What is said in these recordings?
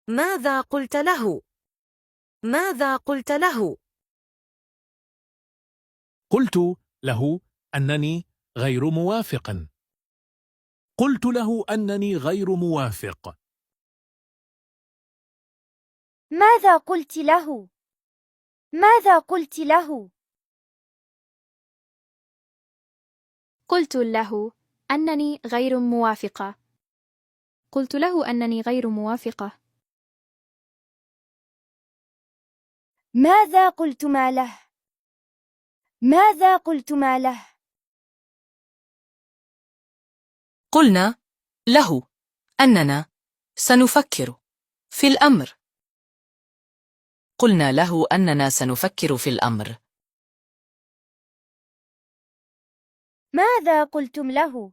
ماذا قلت له؟ ماذا قلت له؟ قلت له أنني غير موافق. قلت له أنني غير موافق. ماذا قلت له؟ ماذا قلت له؟ قلت له أنني غير موافقة. قلت له أنني غير موافقة. ماذا قلتما له؟ ماذا قلتما له؟ قلنا له أننا سنفكر في الأمر. قلنا له أننا سنفكر في الأمر. ماذا قلتم له؟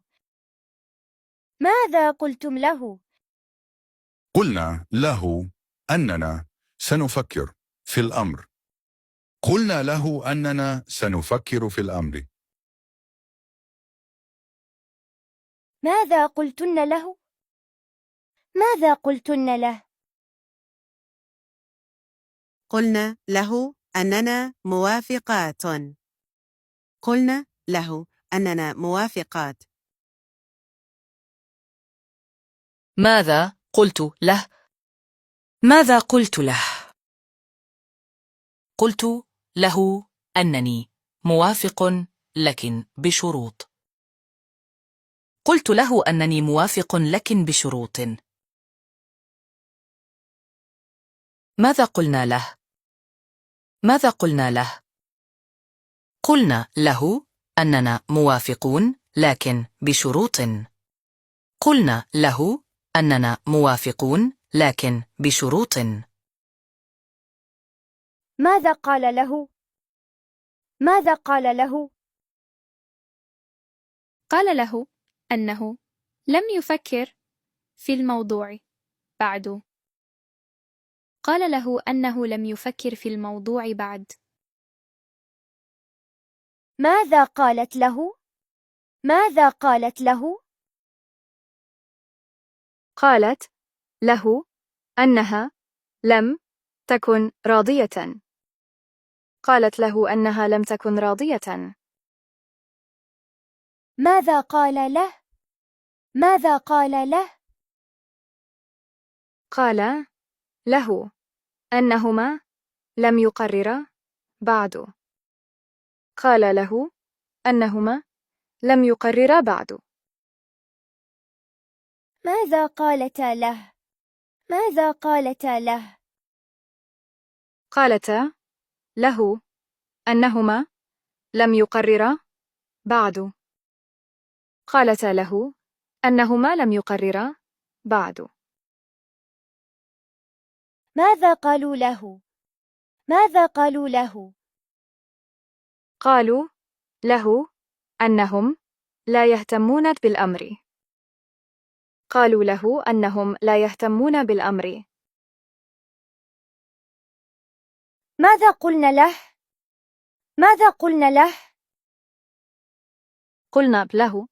ماذا قلتم له؟ قلنا له أننا سنفكر في الأمر. قلنا له أننا سنفكر في الأمر. ماذا قلتن له؟ ماذا قلتن له؟ قلنا له أننا موافقات. قلنا له أننا موافقات. ماذا قلت له؟ ماذا قلت له؟ قلت له أنني موافق لكن بشروط. قلت له أنني موافق لكن بشروط. ماذا قلنا له؟ ماذا قلنا له؟ قلنا له أننا موافقون لكن بشروط. قلنا له أننا موافقون لكن بشروط. ماذا قال له؟ ماذا قال له؟ قال له أنه لم يفكر في الموضوع بعد. قال له أنه لم يفكر في الموضوع بعد. ماذا قالت له؟ ماذا قالت له؟ قالت له أنها لم تكن راضية. قالت له أنها لم تكن راضية. ماذا قال له؟ ماذا قال له؟ قال له أنهما لم يقررا بعد. قال له أنهما لم يقررا بعد. ماذا قالتا له؟ ماذا قالتا له؟ قالتا له أنهما لم يقررا بعد. قالتا له أنهما لم يقررا بعد. ماذا قالوا له؟ ماذا قالوا له؟ قالوا له أنهم لا يهتمون بالأمر. قالوا له أنهم لا يهتمون بالأمر. ماذا قلنا له؟ ماذا قلنا له؟ قلنا له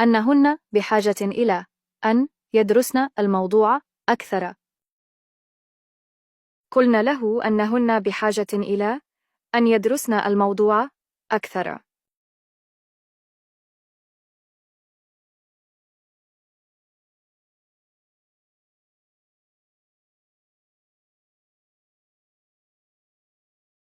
أنهن بحاجة إلى أن يدرسن الموضوع أكثر. قلنا له أنهن بحاجة إلى أن يدرسن الموضوع أكثر.